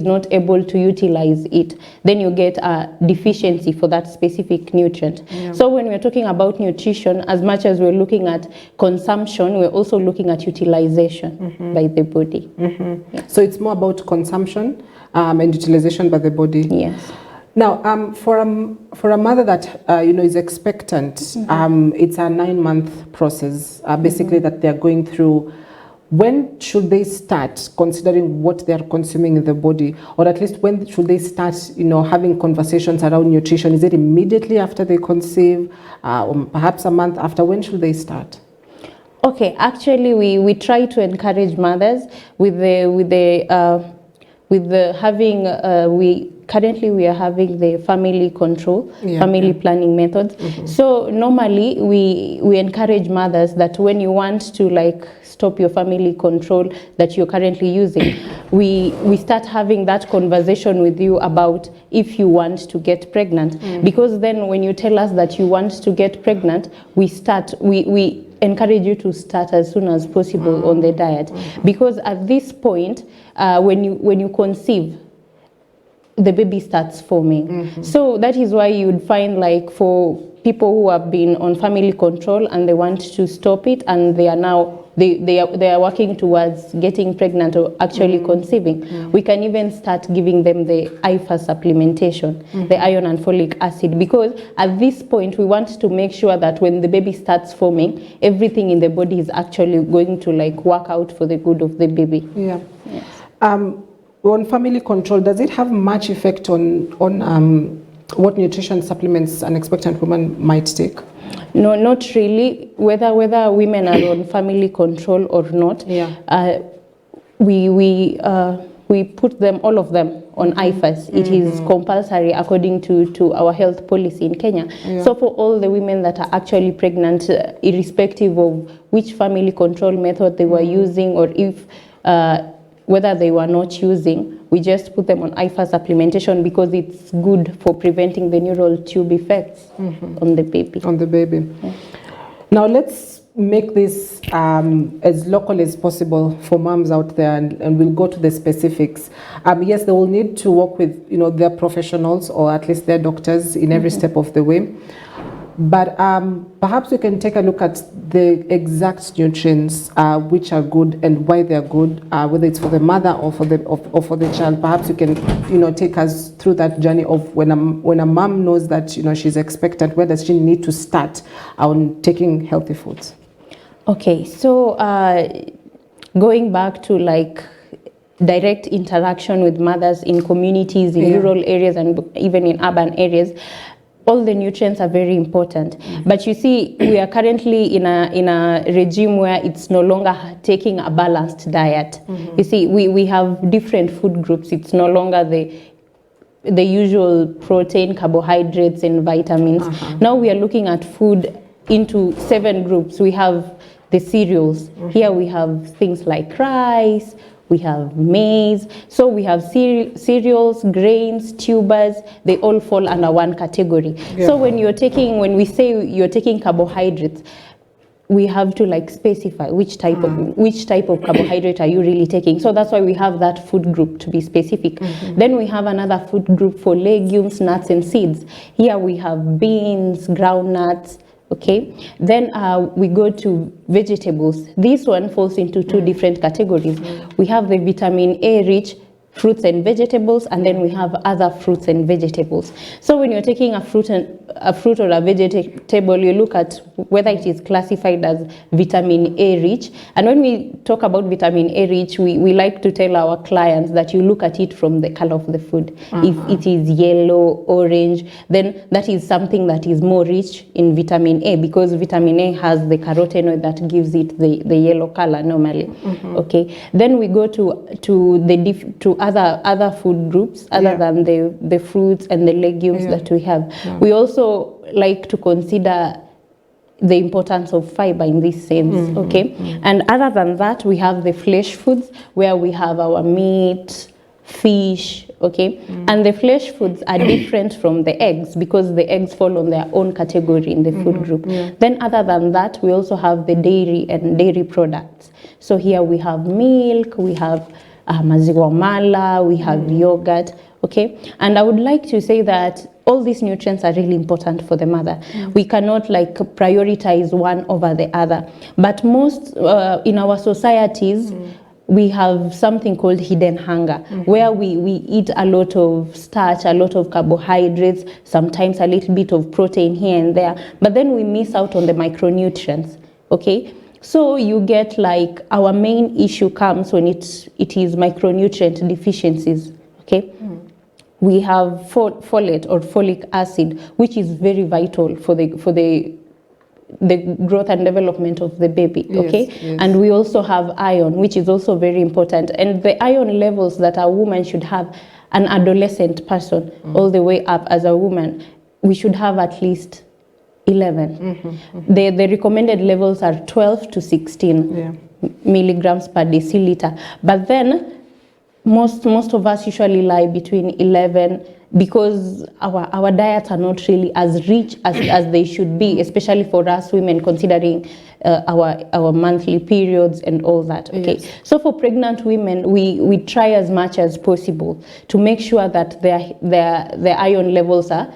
not able to utilize it, then you get a deficiency for that specific nutrient. So when we're talking about nutrition, as much as we're looking at consumption, we're also looking at utilization by the body. So it's more about consumption and utilization by the body. Yes. Now, for a mother that is expectant, it's a 9-month process, basically that they're going through. When should they start considering what they are consuming in the body, or at least when should they start, having conversations around nutrition? Is it immediately after they conceive, or perhaps a month after? When should they start? Okay, actually, we try to encourage mothers currently we are having the family control, family planning methods. So normally we encourage mothers that when you want to stop your family control that you're currently using, we start having that conversation with you about if you want to get pregnant. Because then when you tell us that you want to get pregnant, we encourage you to start as soon as possible on the diet. Because at this point, when you conceive, the baby starts forming. So that is why you'd find for people who have been on family control and they want to stop it, and they are now they are working towards getting pregnant or actually conceiving. We can even start giving them the IFA supplementation, the iron and folic acid, because at this point we want to make sure that when the baby starts forming, everything in the body is actually going to work out for the good of the baby. Yeah. Yes. On family control, does it have much effect on what nutrition supplements an expectant woman might take? No, not really. Whether women are on family control or not, we put them, all of them, on IFAs. It is compulsory according to our health policy in Kenya. So for all the women that are actually pregnant, irrespective of which family control method they were using, or if whether they were not using, we just put them on IFA supplementation because it's good for preventing the neural tube effects on the baby. Yeah. Now let's make this as local as possible for moms out there, and we'll go to the specifics. Yes, they will need to work with their professionals, or at least their doctors, in every step of the way. But perhaps we can take a look at the exact nutrients which are good and why they're good, whether it's for the mother or for the child. Perhaps you can take us through that journey of when a mom knows that she's expectant, where does she need to start on taking healthy foods? Okay, so going back to direct interaction with mothers in communities, in rural areas, and even in urban areas, all the nutrients are very important. But you see, we are currently in a regime where it's no longer taking a balanced diet. You see, we have different food groups. It's no longer the usual protein, carbohydrates, and vitamins. Now we are looking at food into 7 groups. We have the cereals. Here we have things like rice, we have maize. So we have cereals, grains, tubers, they all fall under one category. So when we say you're taking carbohydrates, we have to specify which type of carbohydrate are you really taking. So that's why we have that food group to be specific. Then we have another food group for legumes, nuts, and seeds. Here we have beans, groundnuts. Okay, then we go to vegetables. This one falls into 2 different categories. We have the vitamin A rich fruits and vegetables, and then we have other fruits and vegetables. So when you're taking a fruit or a vegetable, you look at whether it is classified as vitamin A rich. And when we talk about vitamin A rich, we like to tell our clients that you look at it from the color of the food. If it is yellow, orange, then that is something that is more rich in vitamin A, because vitamin A has the carotenoid that gives it the yellow color normally. Okay, then we go to other food groups other than the fruits and the legumes that we have. We also like to consider the importance of fiber in this sense. Okay, and other than that, we have the flesh foods, where we have our meat, fish. Okay, and the flesh foods are different from the eggs, because the eggs fall on their own category in the food group. Then other than that, we also have the dairy and dairy products. So here we have milk, we have maziwa mala, we have yogurt, okay? And I would like to say that all these nutrients are really important for the mother. We cannot like prioritize one over the other. But most in our societies, we have something called hidden hunger, where we eat a lot of starch, a lot of carbohydrates, sometimes a little bit of protein here and there, but then we miss out on the micronutrients, okay? So you get like our main issue comes when it is micronutrient deficiencies, okay? We have folate or folic acid, which is very vital for the growth and development of the baby, okay? Yes. And we also have iron, which is also very important. And the iron levels that a woman should have, an adolescent person, all the way up as a woman, we should have at least 11. The recommended levels are 12 to 16 milligrams per deciliter. But then most of us usually lie between 11, because our diets are not really as rich as they should be, especially for us women, considering our monthly periods and all that, okay? Yes. So for pregnant women, we try as much as possible to make sure that their iron levels are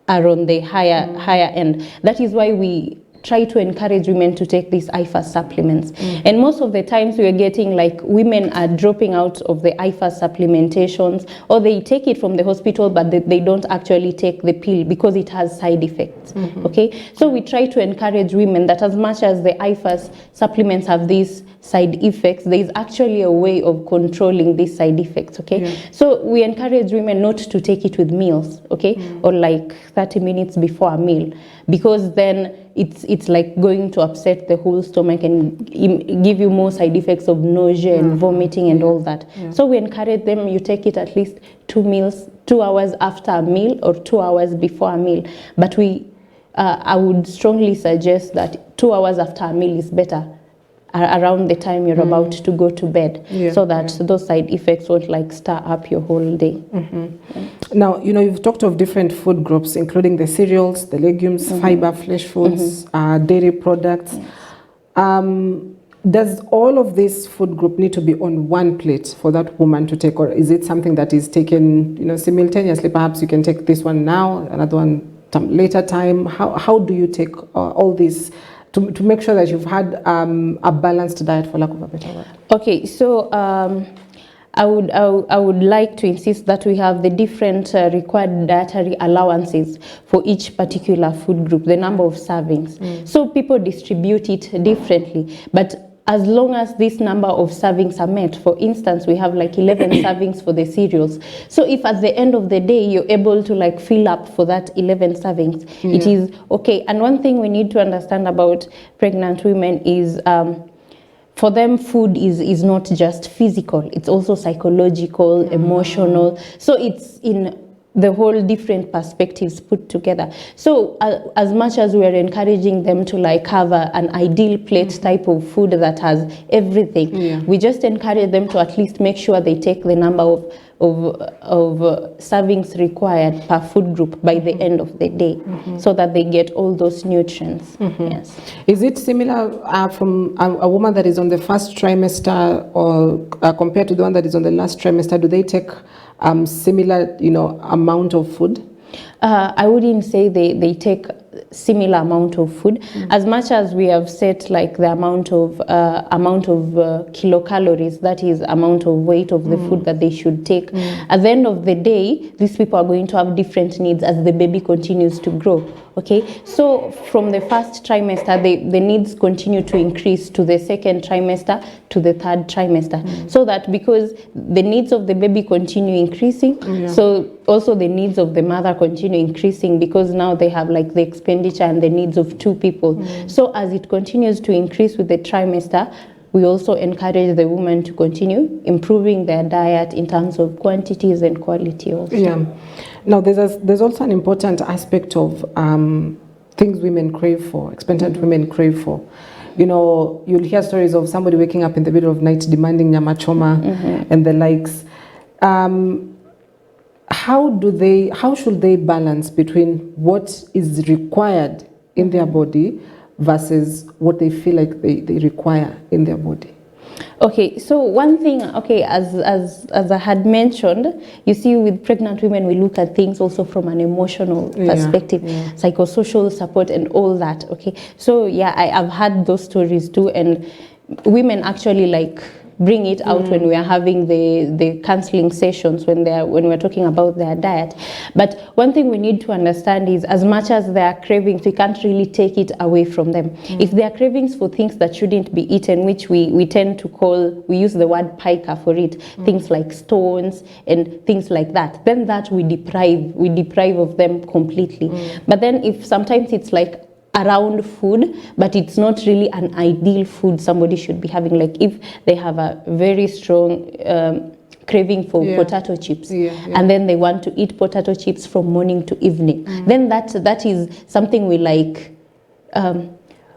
on the higher end. That is why we try to encourage women to take these IFAS supplements. And most of the times we are getting like women are dropping out of the IFAS supplementations, or they take it from the hospital but they don't actually take the pill because it has side effects, okay? So we try to encourage women that as much as the IFAS supplements have these side effects, there is actually a way of controlling these side effects, okay? So we encourage women not to take it with meals, okay? Or like 30 minutes before a meal, because then it's like going to upset the whole stomach and give you more side effects of nausea and vomiting and all that. So we encourage them, you take it at least 2 hours after a meal or 2 hours before a meal. But I would strongly suggest that 2 hours after a meal is better, around the time you're about to go to bed, so that those side effects won't like stir up your whole day. Now, you've talked of different food groups, including the cereals, the legumes, fiber, flesh foods, dairy products. Does all of this food group need to be on one plate for that woman to take, or is it something that is taken, simultaneously? Perhaps you can take this one now, another one later time. How do you take all this to make sure that you've had a balanced diet, for lack of a better word? Okay, so I would like to insist that we have the different required dietary allowances for each particular food group, the number of servings. So people distribute it differently, but as long as this number of servings are met, for instance, we have like 11 servings for the cereals. So if at the end of the day you're able to like fill up for that 11 servings, it is okay. And one thing we need to understand about pregnant women is for them, food is not just physical, it's also psychological, emotional. So it's in the whole different perspectives put together. So as much as we are encouraging them to like have an ideal plate type of food that has everything, we just encourage them to at least make sure they take the number of servings required per food group by the end of the day, so that they get all those nutrients. Yes. Is it similar from a woman that is on the first trimester or compared to the one that is on the last trimester? Do they take similar, amount of food? I wouldn't say they take similar amount of food, as much as we have set like the amount of kilocalories, that is amount of weight of the food that they should take. At the end of the day, these people are going to have different needs as the baby continues to grow. Okay, so from the first trimester, the needs continue to increase to the second trimester, to the third trimester, so that because the needs of the baby continue increasing, so also the needs of the mother continue increasing, because now they have like the expenditure and the needs of two people. So as it continues to increase with the trimester, we also encourage the woman to continue improving their diet in terms of quantities and quality also. Yeah. Now, there's also an important aspect of things women crave for, expectant women crave for. You'll hear stories of somebody waking up in the middle of night demanding nyama choma and the likes. How should they balance between what is required in their body versus what they feel like they require in their body? Okay, so one thing, okay, as I had mentioned, you see, with pregnant women, we look at things also from an emotional perspective, psychosocial support and all that. Okay, so yeah, I've had those stories too, and women actually like bring it out when we are having the counseling sessions, when we're talking about their diet. But one thing we need to understand is, as much as they are cravings, we can't really take it away from them. If they are cravings for things that shouldn't be eaten, which we tend to call, we use the word pica for it, things like stones and things like that, then that we deprive of them completely. But then if sometimes it's like around food, but it's not really an ideal food somebody should be having, like if they have a very strong craving for potato chips, and then they want to eat potato chips from morning to evening, then that is something we like,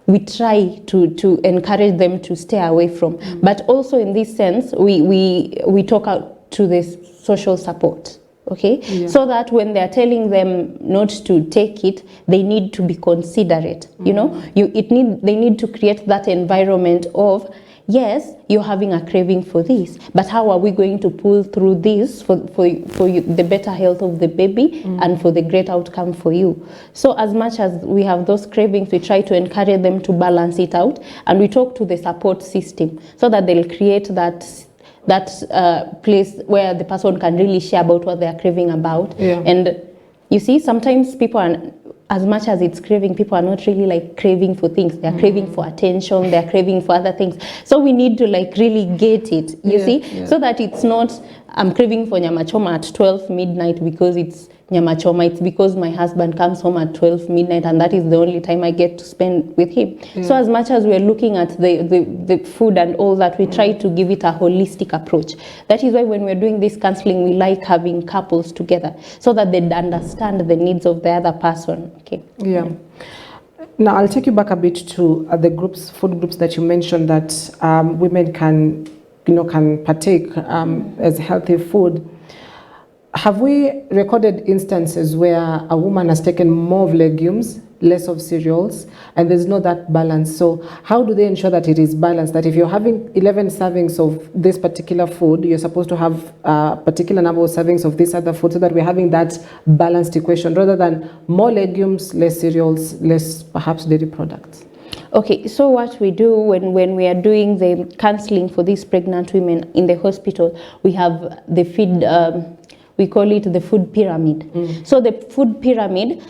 we try to encourage them to stay away from. But also in this sense, we talk out to this social support. Okay, so that when they're telling them not to take it, they need to be considerate. You know, they need to create that environment of, yes, you're having a craving for this, but how are we going to pull through this for you, the better health of the baby and for the great outcome for you? So as much as we have those cravings, we try to encourage them to balance it out, and we talk to the support system so that they'll create that place where the person can really share about what they are craving about. And you see, sometimes people are, as much as it's craving, people are not really like craving for things. They are craving for attention, they are craving for other things. So we need to like really get it, you see, so that it's not, I'm craving for nyama choma at 12 midnight because it's nyama choma. It's because my husband comes home at 12 midnight and that is the only time I get to spend with him. So as much as we're looking at the food and all that, we try to give it a holistic approach. That is why when we're doing this counseling, we like having couples together so that they understand the needs of the other person. Okay. Now I'll take you back a bit to the food groups that you mentioned that women can partake as healthy food. Have we recorded instances where a woman has taken more of legumes, less of cereals, and there's not that balance? So how do they ensure that it is balanced? That if you're having 11 servings of this particular food, you're supposed to have a particular number of servings of this other food, so that we're having that balanced equation rather than more legumes, less cereals, less perhaps dairy products? Okay, so what we do when we are doing the counseling for these pregnant women in the hospital, we have the feed, we call it the food pyramid. So the food pyramid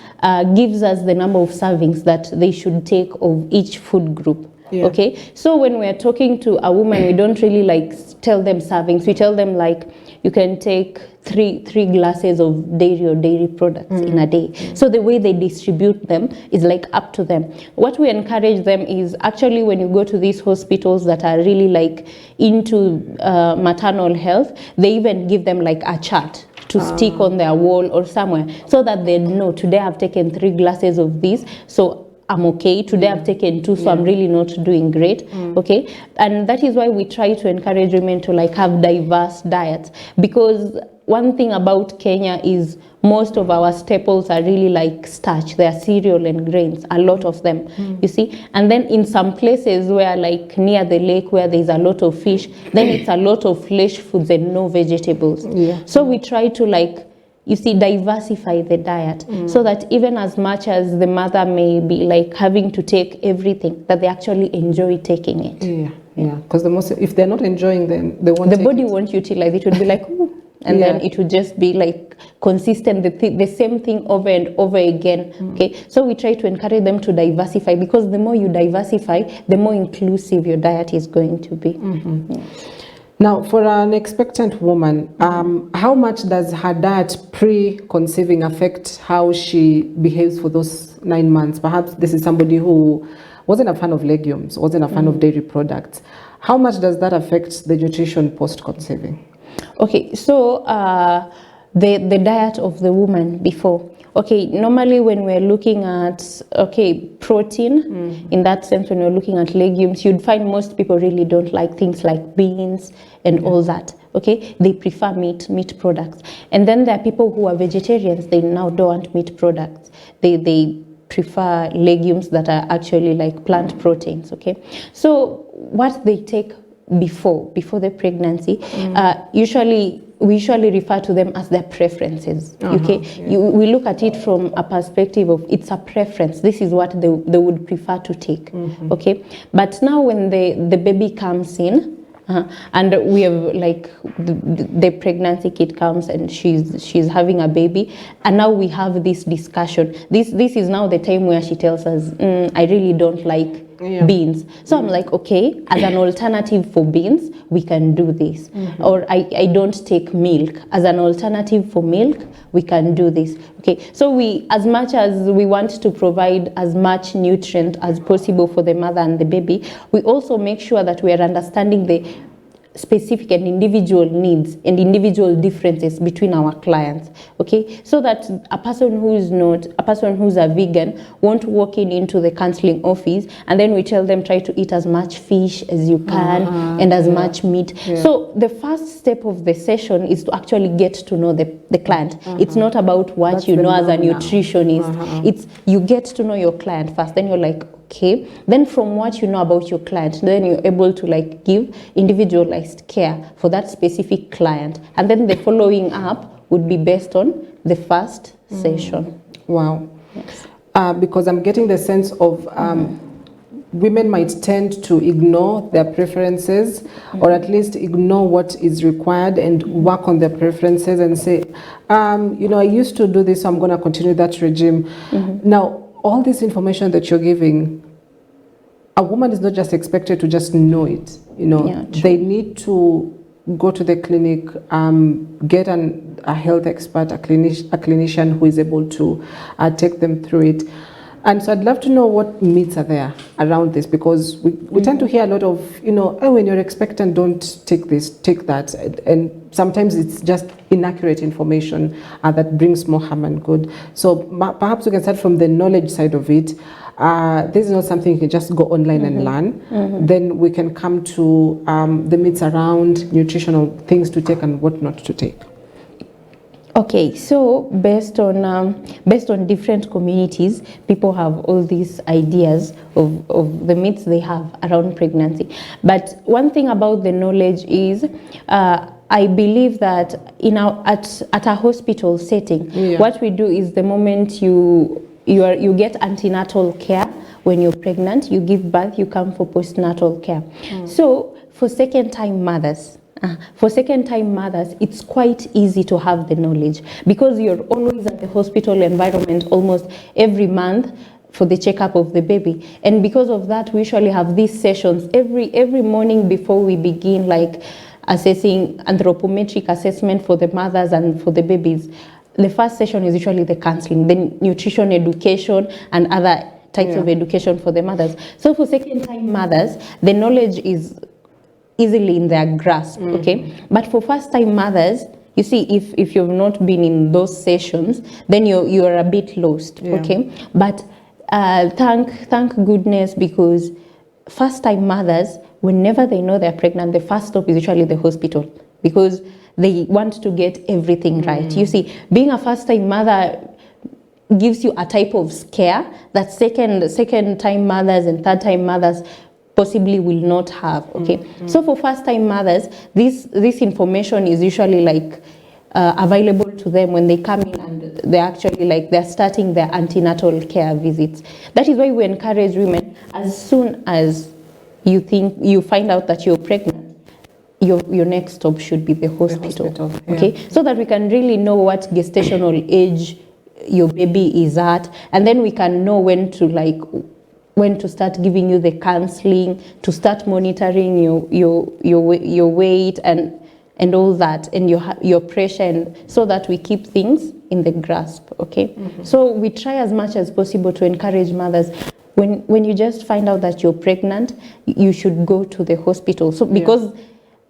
gives us the number of servings that they should take of each food group. Okay, so when we're talking to a woman, we don't really like tell them servings. We tell them like, you can take three glasses of dairy or dairy products in a day. So the way they distribute them is like up to them. What we encourage them is, actually when you go to these hospitals that are really like into maternal health, they even give them like a chart to stick on their wall or somewhere, so that they know, today I've taken 3 glasses of this, so I'm okay. Today I've taken 2, so I'm really not doing great. Okay, and that is why we try to encourage women to like have diverse diets, because one thing about Kenya is most of our staples are really like starch. They are cereal and grains, a lot of them, you see. And then in some places where like near the lake where there's a lot of fish, then it's a lot of flesh foods and no vegetables. So we try to like, you see, diversify the diet, so that even as much as the mother may be like having to take everything, that they actually enjoy taking it. Because if they're not enjoying, then they won't. The body won't utilize it. Would be like, ooh, and then it would just be like consistent, the same thing over and over again. Okay, so we try to encourage them to diversify, because the more you diversify, the more inclusive your diet is going to be. Now, for an expectant woman, how much does her diet pre-conceiving affect how she behaves for those 9 months? Perhaps this is somebody who wasn't a fan of legumes, wasn't a fan of dairy products. How much does that affect the nutrition post-conceiving? Okay, so the diet of the woman before. Okay, normally when we're looking at, protein, in that sense, when we're looking at legumes, you'd find most people really don't like things like beans and all that. Okay, they prefer meat products. And then there are people who are vegetarians, they now don't want meat products. They prefer legumes that are actually like plant proteins. Okay, so what they take before the pregnancy, we usually refer to them as their preferences. Okay, we look at it from a perspective of it's a preference. This is what they would prefer to take. Okay, but now when the baby comes in, and we have like the pregnancy kit comes and she's having a baby, and now we have this discussion. This is now the time where she tells us, I really don't like beans. So I'm like, okay, as an alternative for beans, we can do this. Or I don't take milk. As an alternative for milk, we can do this. Okay, so we, as much as we want to provide as much nutrient as possible for the mother and the baby, we also make sure that we are understanding the specific and individual needs and individual differences between our clients, okay, so that a person who's a vegan won't walk into the counseling office and then we tell them try to eat as much fish as you can and as much meat. So the first step of the session is to actually get to know the client. It's not about what that's you know as a nutritionist. It's you get to know your client first, then you're like, okay, then from what you know about your client, then you're able to like give individualized care for that specific client, and then the following up would be based on the first session. Wow. Yes. Because I'm getting the sense of women might tend to ignore their preferences, or at least ignore what is required and work on their preferences and say, you know, I used to do this, so I'm going to continue that regime. Now, all this information that you're giving, a woman is not just expected to just know it. You know, they need to go to the clinic, get a health expert, a clinician who is able to take them through it. And so I'd love to know what myths are there around this, because we tend to hear a lot of, you know, oh, when you're expectant, don't take this, take that. And sometimes it's just inaccurate information that brings more harm than good. So perhaps we can start from the knowledge side of it. This is not something you can just go online and learn. Then we can come to the myths around nutritional things to take and what not to take. Okay, so based on different communities, people have all these ideas of the myths they have around pregnancy. But one thing about the knowledge is, I believe that at a hospital setting, what we do is the moment you get antenatal care when you're pregnant, you give birth, you come for postnatal care. So for second-time mothers, it's quite easy to have the knowledge, because you're always at the hospital environment almost every month for the checkup of the baby. And because of that, we usually have these sessions every morning before we begin, like assessing anthropometric assessment for the mothers and for the babies. The first session is usually the counseling, then nutrition education and other types of education for the mothers. So for second-time mothers, the knowledge is easily in their grasp, okay? But for first-time mothers, you see, if you've not been in those sessions, then you are a bit lost, okay? But thank goodness, because first-time mothers, whenever they know they're pregnant, the first stop is usually the hospital, because they want to get everything right. You see, being a first-time mother gives you a type of scare that second-time mothers and third-time mothers possibly will not have, okay? So for first-time mothers, this information is usually like available to them when they come in, and they're starting their antenatal care visits. That is why we encourage women, as soon as you find out that you're pregnant, your next stop should be the hospital. Okay? So that we can really know what gestational age your baby is at, and then we can know when to start giving you the counseling, to start monitoring your weight and all that, and your pressure, and so that we keep things in the grasp, okay? So we try as much as possible to encourage mothers, when you just find out that you're pregnant, you should go to the hospital. So because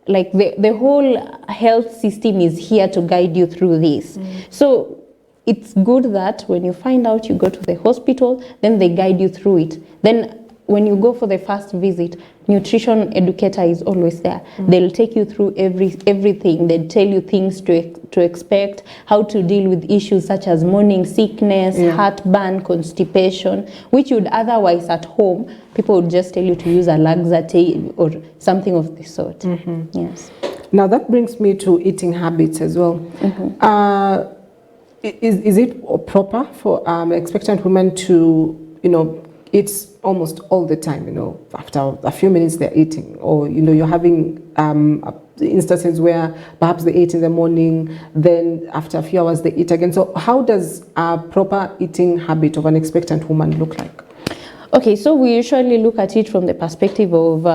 like the whole health system is here to guide you through this. So it's good that when you find out, you go to the hospital, then they guide you through it. Then when you go for the first visit, nutrition educator is always there. They'll take you through everything. They'll tell you things to expect, how to deal with issues such as morning sickness, heartburn, constipation, which would otherwise at home, people would just tell you to use a laxative or something of the sort. Yes. Now that brings me to eating habits as well. Is it proper for expectant women to, eat almost all the time, after a few minutes they're eating, or, you're having instances where perhaps they eat in the morning, then after a few hours they eat again. So how does a proper eating habit of an expectant woman look like? Okay, so we usually look at it from the perspective of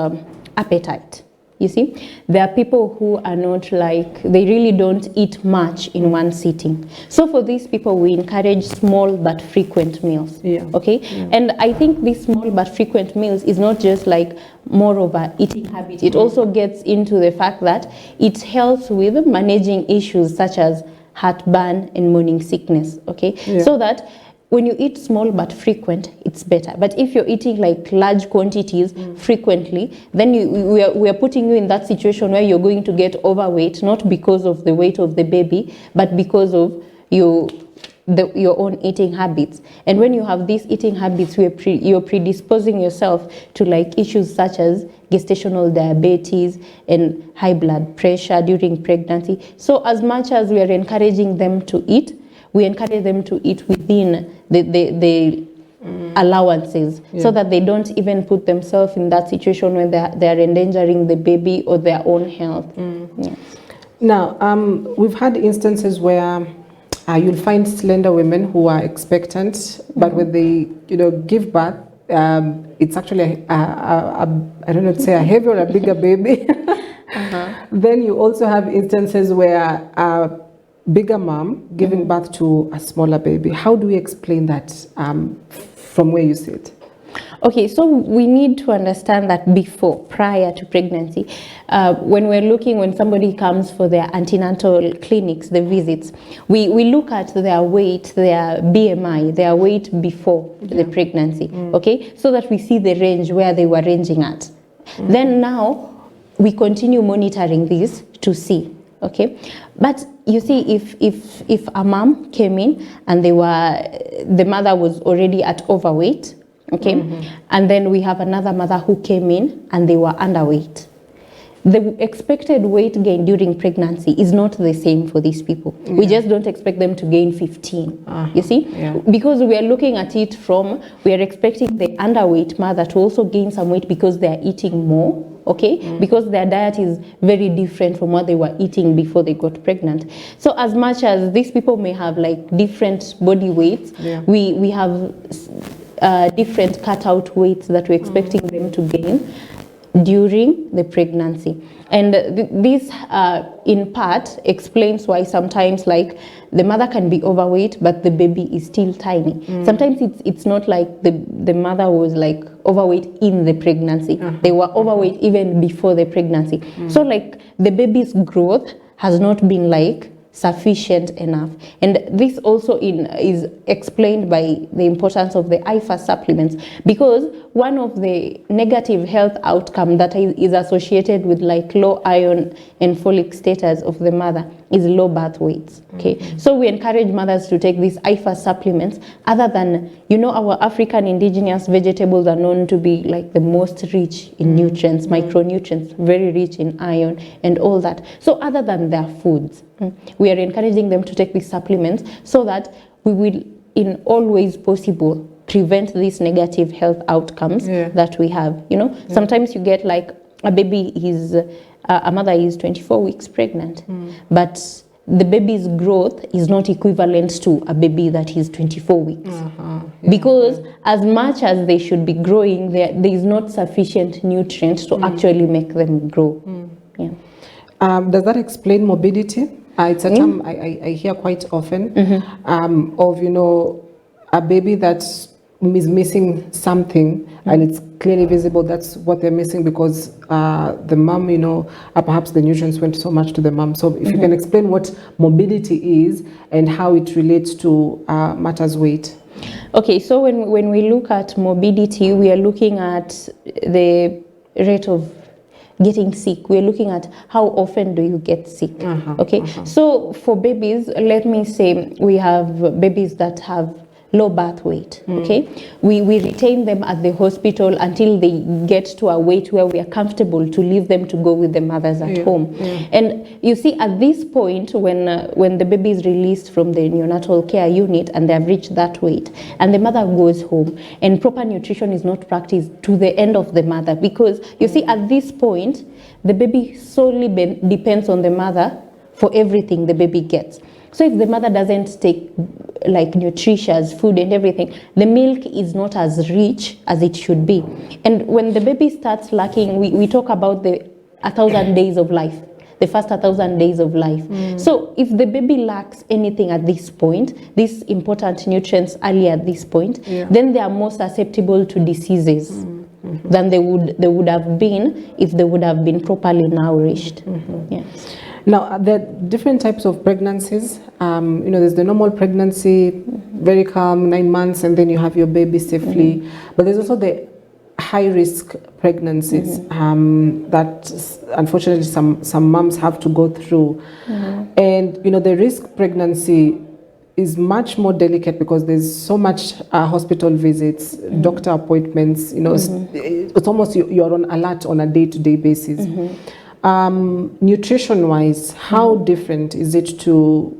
appetite. You see, there are people who are not like, they really don't eat much in one sitting. So for these people, we encourage small but frequent meals. Okay? And I think these small but frequent meals is not just like more of an eating habit. It also gets into the fact that it helps with managing issues such as heartburn and morning sickness. Okay? So that when you eat small but frequent, it's better. But if you're eating like large quantities frequently, then we are putting you in that situation where you're going to get overweight, not because of the weight of the baby, but because of your own eating habits. And when you have these eating habits, you're predisposing yourself to like issues such as gestational diabetes and high blood pressure during pregnancy. So as much as we are encouraging them to eat, we encourage them to eat within the allowances, so that they don't even put themselves in that situation when they are endangering the baby or their own health. Yes. Now, we've had instances where you'll find slender women who are expectant, but when they give birth, it's actually I don't know to say a heavy or a bigger baby. Then you also have instances where bigger mom giving birth to a smaller baby. How do we explain that from where you sit? Okay, so we need to understand that prior to pregnancy, when somebody comes for their antenatal clinics, the visits, we look at their weight, their BMI, their weight before the pregnancy, okay, so that we see the range where they were ranging at. Then now we continue monitoring this to see. Okay, but you see, if a mom came in and the mother was already at overweight, okay, and then we have another mother who came in and they were underweight, the expected weight gain during pregnancy is not the same for these people. We just don't expect them to gain 15. You see, because we are looking at it we are expecting the underweight mother to also gain some weight because they are eating more. Okay, because their diet is very different from what they were eating before they got pregnant. So as much as these people may have like different body weights, we have different cutout weights that we're expecting them to gain during the pregnancy. And this in part explains why sometimes like the mother can be overweight but the baby is still tiny. Sometimes it's not like the mother was like overweight in the pregnancy. They were overweight even before the pregnancy. So like the baby's growth has not been like sufficient enough. And this also is explained by the importance of the IFA supplements, because one of the negative health outcome that is associated with like low iron and folic status of the mother is low birth weights. Okay, so we encourage mothers to take these IFA supplements. Other than, our African indigenous vegetables are known to be like the most rich in nutrients, micronutrients, very rich in iron and all that. So other than their foods, we are encouraging them to take these supplements so that we will, in all ways possible, prevent these negative health outcomes that we have. Sometimes you get like a mother is 24 weeks pregnant, but the baby's growth is not equivalent to a baby that is 24 weeks. Because as much as they should be growing, there is not sufficient nutrients to actually make them grow. Does that explain morbidity? It's a term I hear quite often of, a baby that is missing something and it's clearly visible that's what they're missing because the mom, perhaps the nutrients went so much to the mom. So if you can explain what morbidity is and how it relates to matters weight. Okay, so when we look at morbidity, we are looking at the rate of getting sick. We're looking at how often do you get sick. Okay, so for babies, let me say we have babies that have low birth weight. Okay, we retain them at the hospital until they get to a weight where we are comfortable to leave them to go with the mothers at home. And you see, at this point, when the baby is released from the neonatal care unit and they have reached that weight, and the mother goes home, and proper nutrition is not practiced to the end of the mother, because you see, at this point, the baby solely depends on the mother for everything the baby gets. So if the mother doesn't take like nutritious food and everything, the milk is not as rich as it should be. And when the baby starts lacking, we talk about the 1,000 days of life, the first 1,000 days of life. So if the baby lacks anything at this point, these important nutrients early at this point, then they are more susceptible to diseases than they would have been if they would have been properly nourished. Yes. Now, there are different types of pregnancies. There's the normal pregnancy, very calm, 9 months, and then you have your baby safely. But there's also the high-risk pregnancies that, unfortunately, some moms have to go through. And, the risk pregnancy is much more delicate because there's so much hospital visits, doctor appointments. It's almost you're on alert on a day-to-day basis. Nutrition-wise, how different is it to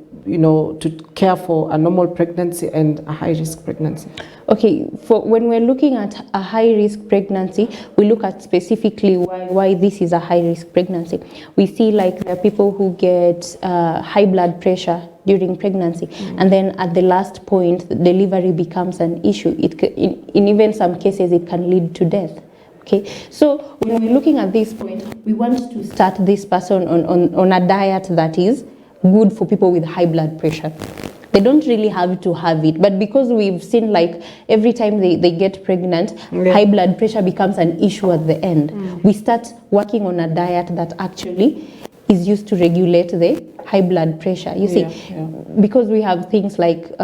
care for a normal pregnancy and a high-risk pregnancy? Okay, when we're looking at a high-risk pregnancy, we look at specifically why this is a high-risk pregnancy. We see like there are people who get high blood pressure during pregnancy, and then at the last point, delivery becomes an issue. In even some cases, it can lead to death. Okay, so when we're looking at this point, we want to start this person on a diet that is good for people with high blood pressure. They don't really have to have it, but because we've seen like every time they get pregnant, high blood pressure becomes an issue at the end. We start working on a diet that actually is used to regulate the high blood pressure. You see, because we have things like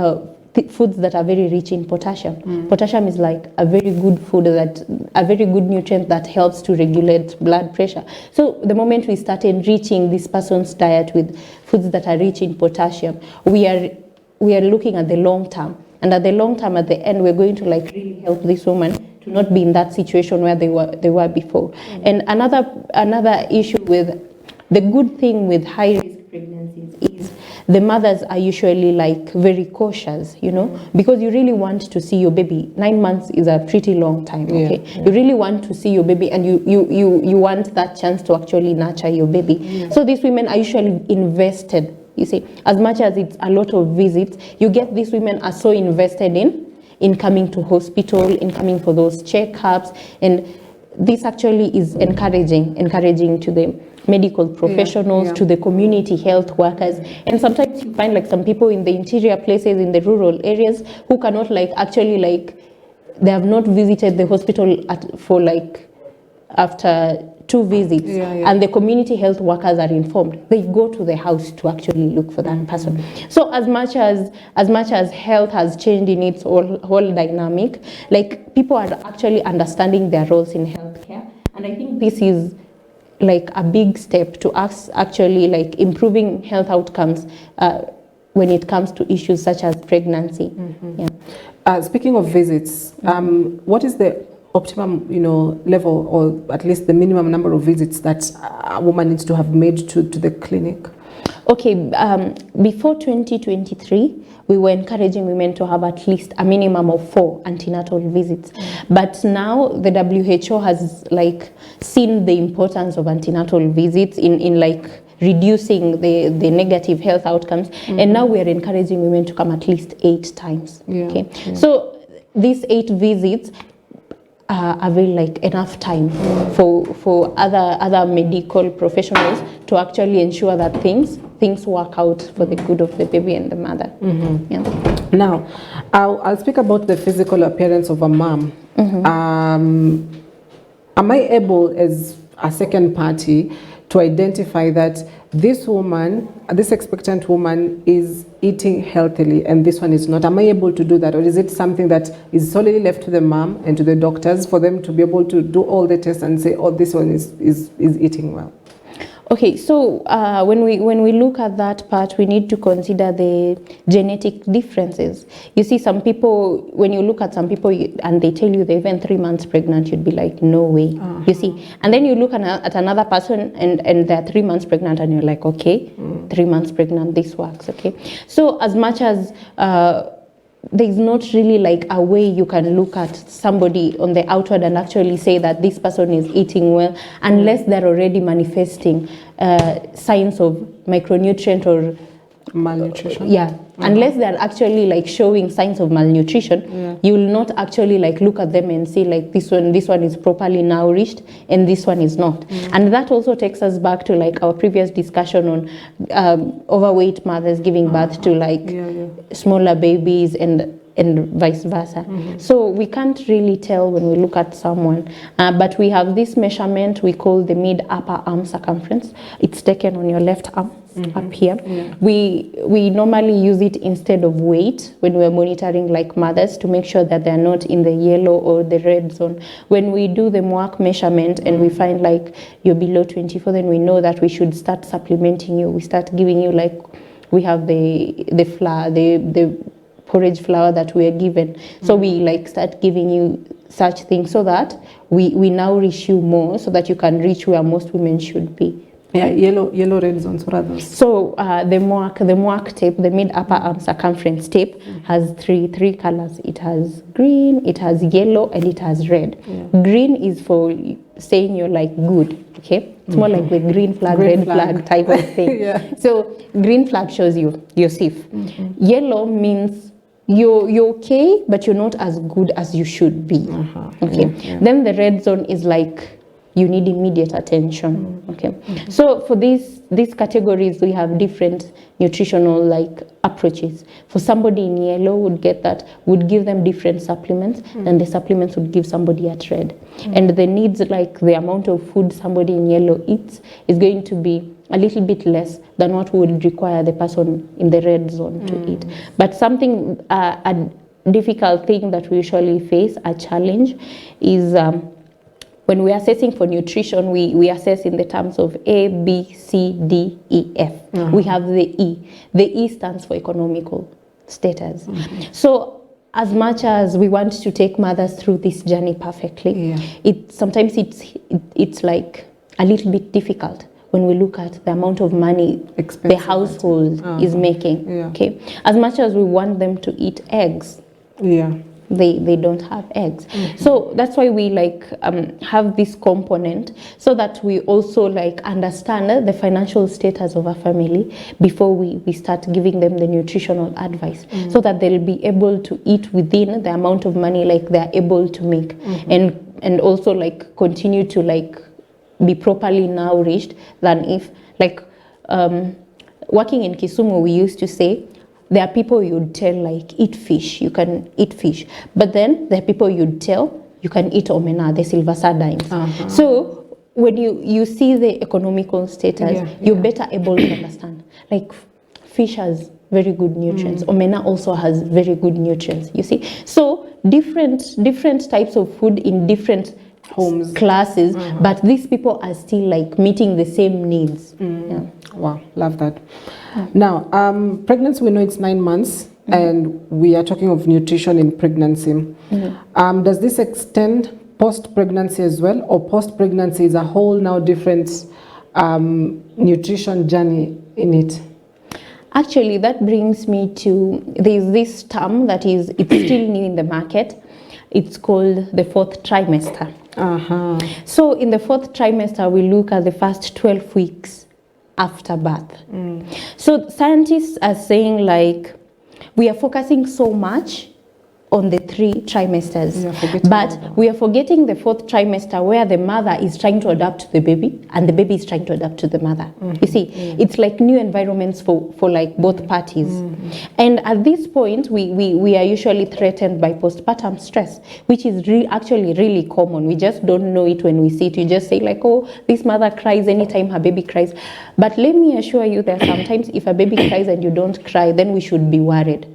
foods that are very rich in potassium. Potassium is like a very good food, a very good nutrient that helps to regulate blood pressure. So the moment we start enriching this person's diet with foods that are rich in potassium, we are looking at the long term. And at the long term, at the end, we're going to like really help this woman to not be in that situation where they were before. And another issue with the good thing with high risk pregnancies is the mothers are usually like very cautious, because you really want to see your baby. 9 months is a pretty long time, okay? You really want to see your baby, and you want that chance to actually nurture your baby. So these women are usually invested, you see. As much as it's a lot of visits, you get these women are so invested in coming to hospital, in coming for those checkups, and this actually is encouraging to the medical professionals, to the community health workers. And sometimes you find like some people in the interior places, in the rural areas, who cannot they have not visited the hospital for after 2 visits, and the community health workers are informed. They go to the house to actually look for that person. So as much as health has changed in its whole dynamic, like people are actually understanding their roles in healthcare, and I think this is like a big step to us actually like improving health outcomes when it comes to issues such as pregnancy. Speaking of visits, what is the optimum level, or at least the minimum number of visits that a woman needs to have made to the clinic? Okay, before 2023, we were encouraging women to have at least a minimum of 4 antenatal visits. But now the WHO has seen the importance of antenatal visits in reducing the negative health outcomes. And now we are encouraging women to come at least 8 times. Okay, so these 8 visits are very enough time for other medical professionals to actually ensure that things work out for the good of the baby and the mother. Now, I'll speak about the physical appearance of a mom. Am I able, as a second party, to identify that this woman, this expectant woman, is eating healthily and this one is not? Am I able to do that, or is it something that is solely left to the mom and to the doctors for them to be able to do all the tests and say, oh, this one is eating well? Okay, so when we look at that part, we need to consider the genetic differences. You see, some people, when you look at some people and they tell you they're even 3 months pregnant, you'd be like, no way. You see, and then you look at another person and they're 3 months pregnant, and you're like, okay, 3 months pregnant, this works. Okay, so as much as there's not really like a way you can look at somebody on the outward and actually say that this person is eating well, unless they're already manifesting signs of micronutrient or malnutrition. Unless they're actually like showing signs of malnutrition, you will not actually like look at them and say like this one is properly nourished and this one is not. And that also takes us back to like our previous discussion on overweight mothers giving birth to like smaller babies and vice versa. So we can't really tell when we look at someone, but we have this measurement we call the mid-upper arm circumference. It's taken on your left arm up here. We normally use it instead of weight when we're monitoring like mothers to make sure that they're not in the yellow or the red zone. When we do the MWAC measurement and we find like you're below 24, then we know that we should start supplementing you. We start giving you like, we have the flour, the porridge flour that we are given. So we like start giving you such things so that we nourish you more so that you can reach where most women should be. Yeah, yellow red zones, what are those? So the MWAC tape, the mid-upper arm circumference tape, has three colors. It has green, it has yellow, and it has red. Green is for saying you're like good, okay? It's more like the green flag, red flag type of thing. So green flag shows you're safe. Yellow means you're okay, but you're not as good as you should be. Okay. Then the red zone is like you need immediate attention. Okay. So for these categories, we have different nutritional like approaches. For somebody in yellow would give them different supplements, and the supplements would give somebody at red. And the needs, like the amount of food somebody in yellow eats, is going to be a little bit less than what would require the person in the red zone to eat. But something, a difficult thing that we usually face, a challenge, is when we're assessing for nutrition, we assess in the terms of A, B, C, D, E, F. We have the E. The E stands for economical status. So as much as we want to take mothers through this journey perfectly, sometimes it's like a little bit difficult when we look at the amount of money the household is making. Okay, as much as we want them to eat eggs, they don't have eggs. So that's why we like have this component, so that we also like understand the financial status of a family before we start giving them the nutritional advice, so that they'll be able to eat within the amount of money like they're able to make, and also like continue to like be properly nourished, than if like working in Kisumu, we used to say there are people you'd tell like eat fish, you can eat fish, but then there are people you'd tell you can eat omena, the silver sardines. So when you see the economical status, you're better able to understand like fish has very good nutrients, omena also has very good nutrients, you see. So different types of food in different homes, classes, but these people are still like meeting the same needs. Wow, love that. Now, pregnancy, we know it's 9 months, and we are talking of nutrition in pregnancy. Does this extend post-pregnancy as well, or post-pregnancy is a whole now different nutrition journey in it? Actually, that brings me to, there's this term that it's still new in the market. It's called the 4th trimester. So in the 4th trimester, we look at the first 12 weeks after birth. So scientists are saying like we are focusing so much on the 3 trimesters. But about we are forgetting the 4th trimester where the mother is trying to adapt to the baby and the baby is trying to adapt to the mother. You see, it's like new environments for like both parties. And at this point, we are usually threatened by postpartum stress, which is actually really common. We just don't know it when we see it. You just say like, oh, this mother cries anytime her baby cries. But let me assure you that sometimes if a baby cries and you don't cry, then we should be worried.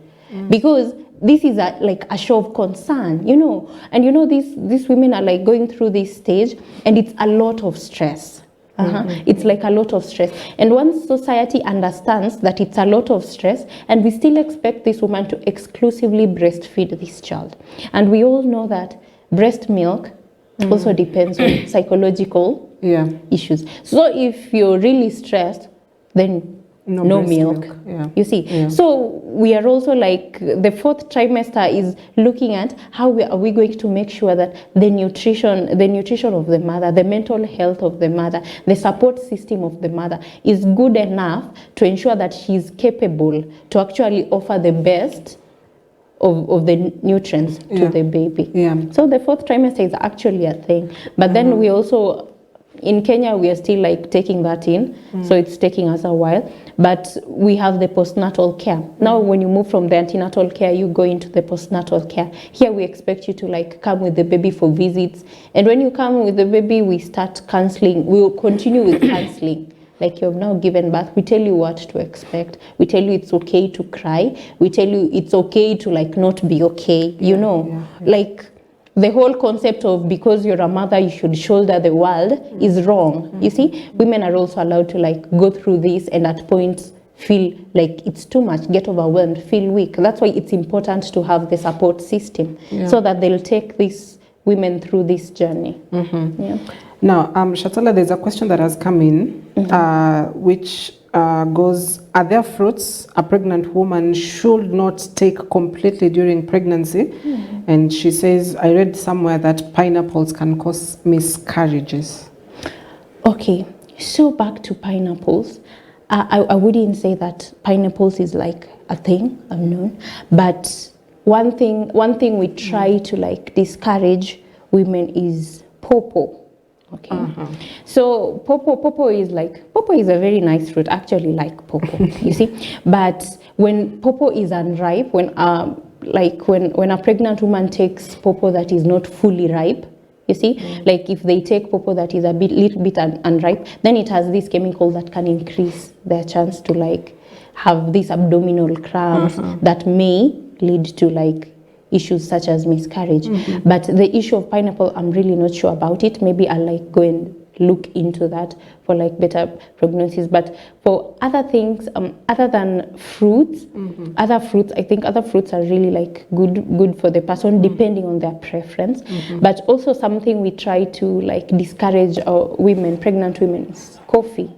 Because this is like a show of concern, you know. And you know, these women are like going through this stage and it's a lot of stress. It's like a lot of stress. And once society understands that it's a lot of stress, and we still expect this woman to exclusively breastfeed this child. And we all know that breast milk also depends on psychological issues. So if you're really stressed, then no milk. You see. So we are also like, the 4th trimester is looking at how are we going to make sure that the nutrition of the mother, the mental health of the mother, the support system of the mother is good enough to ensure that she's capable to actually offer the best of the nutrients to the baby. So the 4th trimester is actually a thing. But then we also, in Kenya, we are still like taking that in, so it's taking us a while. But we have the postnatal care. Now, when you move from the antenatal care, you go into the postnatal care. Here, we expect you to like come with the baby for visits. And when you come with the baby, we start counseling. We will continue with counseling. Like, you've now given birth, we tell you what to expect. We tell you it's okay to cry. We tell you it's okay to like not be okay, you know. Like, the whole concept of because you're a mother, you should shoulder the world is wrong. You see, women are also allowed to like go through this and at points feel like it's too much, get overwhelmed, feel weak. That's why it's important to have the support system so that they'll take these women through this journey. Now, Shatsala, there's a question that has come in, which goes, are there fruits a pregnant woman should not take completely during pregnancy? And she says, I read somewhere that pineapples can cause miscarriages. Okay, so back to pineapples. I wouldn't say that pineapples is like a thing, unknown, but one thing we try to like discourage women is pawpaw. Okay, so pawpaw is a very nice fruit. Actually, like pawpaw, you see. But when pawpaw is unripe, when a pregnant woman takes pawpaw that is not fully ripe, you see, like if they take pawpaw that is little bit unripe, then it has this chemical that can increase their chance to like have these abdominal cramps that may lead to like issues such as miscarriage. But the issue of pineapple, I'm really not sure about it. Maybe I'll like go and look into that for like better prognosis. But for other things, other than fruits, I think other fruits are really like good for the person depending on their preference. But also something we try to like discourage women, pregnant women, is coffee.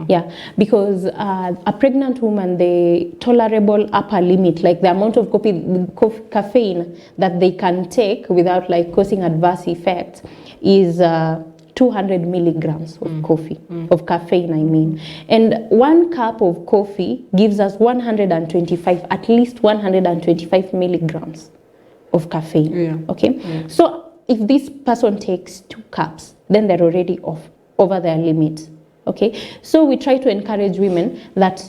Yeah, because a pregnant woman, the tolerable upper limit, like the amount of caffeine that they can take without like causing adverse effects, is 200 milligrams of coffee, of caffeine, I mean. And 1 cup of coffee gives us at least 125 milligrams of caffeine. Okay, so if this person takes 2 cups, then they're already over their limit. Okay, so we try to encourage women that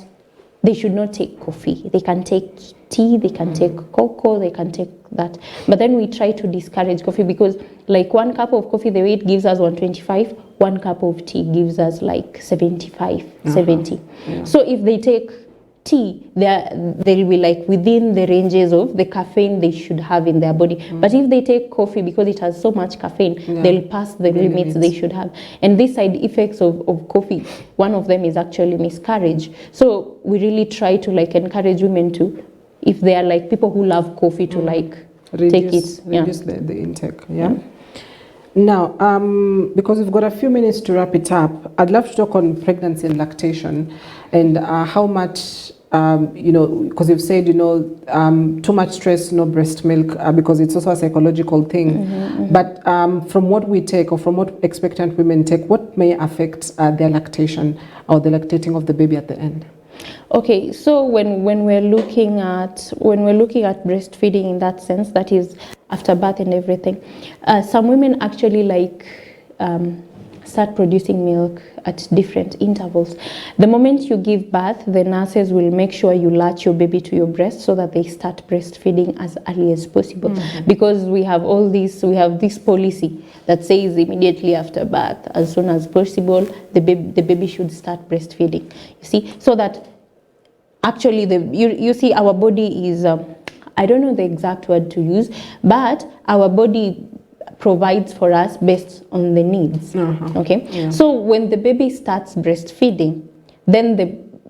they should not take coffee. They can take tea, they can take cocoa, they can take that. But then we try to discourage coffee because like 1 cup of coffee, the way it gives us 125, 1 cup of tea gives us like 75, 70. So if they take tea, they'll be like within the ranges of the caffeine they should have in their body. But if they take coffee, because it has so much caffeine, they'll pass the limits they should have. And these side effects of coffee, one of them is actually miscarriage. So we really try to like encourage women to, if they are like people who love coffee, to like take it. Reduce the intake. Now, because we've got a few minutes to wrap it up, I'd love to talk on pregnancy and lactation and how much, because you've said, too much stress, no breast milk, because it's also a psychological thing. But from what we take, or from what expectant women take, what may affect their lactation or the lactating of the baby at the end? Okay, so when we're looking at breastfeeding in that sense, that is after birth and everything, some women actually start producing milk at different intervals. The moment you give birth, the nurses will make sure you latch your baby to your breast so that they start breastfeeding as early as possible. Because we have this policy that says immediately after birth, as soon as possible, the baby should start breastfeeding. You see, so that actually you see our body is I don't know the exact word to use, but our body provides for us based on the needs. Okay, yeah. So when the baby starts breastfeeding, then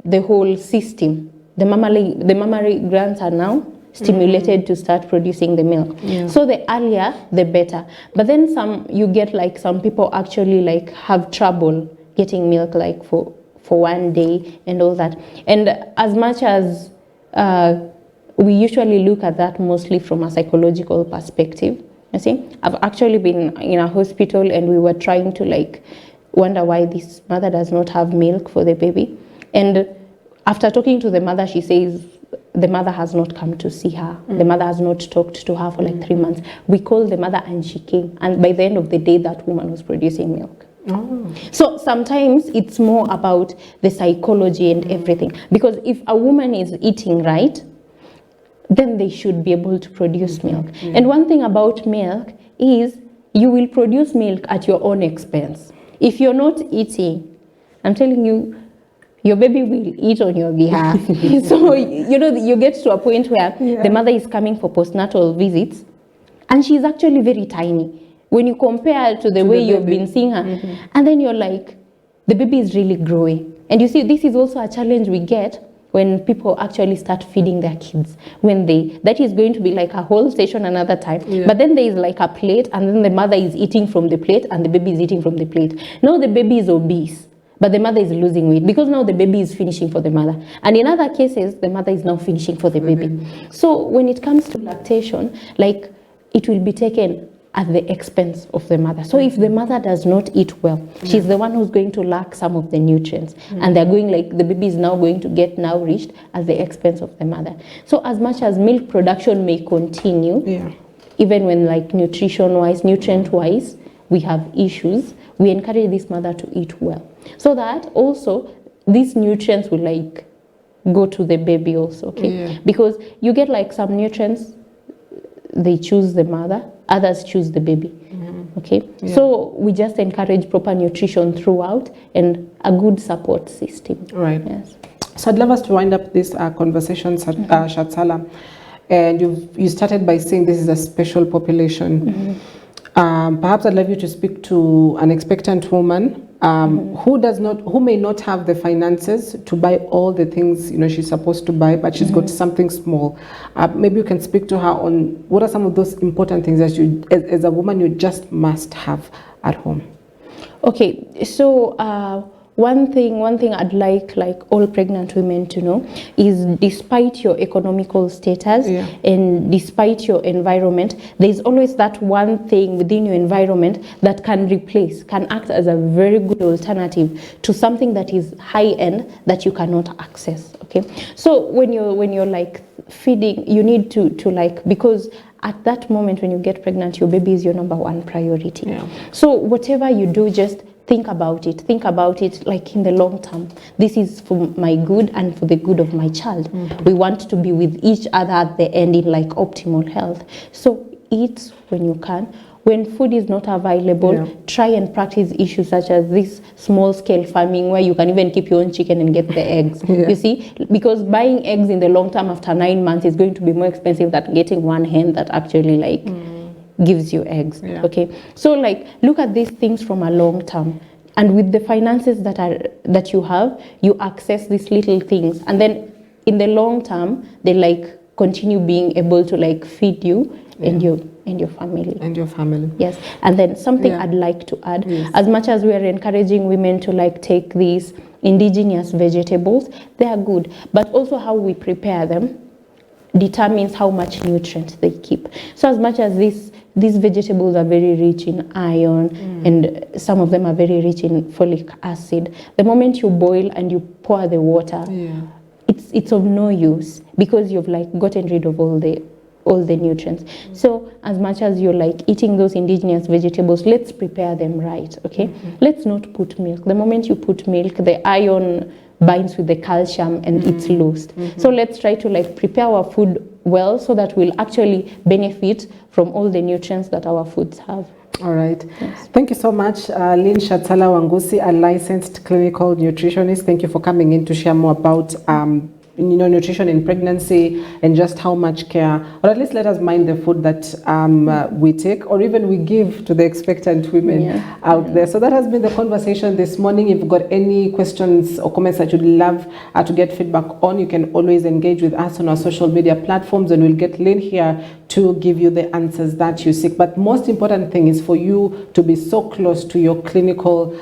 the whole system, the mammary glands are now stimulated to start producing the milk. Yeah. So the earlier the better. But then you get some people actually have trouble getting milk for 1 day and all that. And as much as we usually look at that mostly from a psychological perspective. You see, I've actually been in a hospital and we were trying to wonder why this mother does not have milk for the baby. And after talking to the mother, she says the mother has not come to see her. The mother has not talked to her for 3 months. We called the mother and she came. And by the end of the day, that woman was producing milk. Oh. So sometimes it's more about the psychology and everything. Because if a woman is eating right, then they should be able to produce milk. And one thing about milk is you will produce milk at your own expense. If you're not eating, I'm telling you, your baby will eat on your behalf. So, you get to a point where the mother is coming for postnatal visits and she's actually very tiny. When you compare to the way you've been seeing her, and then you're like, the baby is really growing. And you see, this is also a challenge we get when people actually start feeding their kids. That is going to be a whole station another time. Yeah. But then there is a plate, and then the mother is eating from the plate, and the baby is eating from the plate. Now the baby is obese, but the mother is losing weight because now the baby is finishing for the mother. And in other cases, the mother is now finishing for the baby. So when it comes to lactation, it will be taken at the expense of the mother. So if the mother does not eat well, she's the one who's going to lack some of the nutrients. And they're going the baby is now going to get nourished at the expense of the mother. So as much as milk production may continue, even when nutrition-wise, nutrient-wise, we have issues, we encourage this mother to eat well. So that also these nutrients will go to the baby also, okay? Yeah. Because you get some nutrients, they choose the mother, others choose the baby. Okay, so we just encourage proper nutrition throughout and a good support system. Right. Yes. So I'd love us to wind up this conversation, Shatsala. And you started by saying this is a special population. Perhaps I'd love you to speak to an expectant woman who may not have the finances to buy all the things she's supposed to buy, but she's got something small. Maybe you can speak to her on what are some of those important things that you, as a woman, you just must have at home. Okay, so one thing I'd like all pregnant women to know is, despite your economical status and despite your environment, there's always that one thing within your environment that can act as a very good alternative to something that is high end that you cannot access. Okay, so when you're feeding, you need to because at that moment when you get pregnant, your baby is your number one priority. Yeah. So whatever you do, just think about it in the long term. This is for my good and for the good of my child. We want to be with each other at the end in optimal health. So eat when you can. When food is not available, try and practice issues such as this small scale farming where you can even keep your own chicken and get the eggs. You see, because buying eggs in the long term after 9 months is going to be more expensive than getting one hen that actually gives you eggs. Okay, so look at these things from a long term, and with the finances that you have, you access these little things, and then in the long term they continue being able to feed you and your family. Yes. And then something I'd like to add, as much as we are encouraging women to take these indigenous vegetables, they are good, but also how we prepare them determines how much nutrients they keep. So as much as these vegetables are very rich in iron and some of them are very rich in folic acid, the moment you boil and you pour the water, it's of no use, because you've like gotten rid of all the nutrients. So as much as you're like eating those indigenous vegetables, let's prepare them right, okay? Let's not put milk. The moment you put milk, the iron binds with the calcium and it's lost. So let's try to like prepare our food well, so that we'll actually benefit from all the nutrients that our foods have. All right. Yes. Thank you so much, Lynn Shatsala Wangusi, a licensed clinical nutritionist. Thank you for coming in to share more about nutrition in pregnancy and just how much care, or at least let us mind the food that we take, or even we give to the expectant women out there. So that has been the conversation this morning. If you've got any questions or comments that you'd love to get feedback on, you can always engage with us on our social media platforms, and we'll get Lynn here to give you the answers that you seek. But most important thing is for you to be so close to your clinical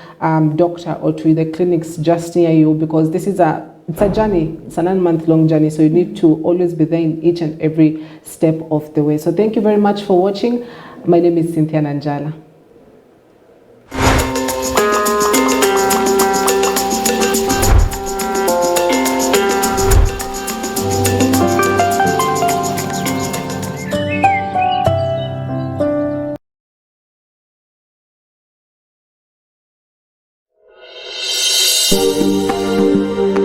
doctor or to the clinics just near you, because this is it's a journey. It's a 9-month-long journey, so you need to always be there in each and every step of the way. So thank you very much for watching. My name is Cynthia Nanjala.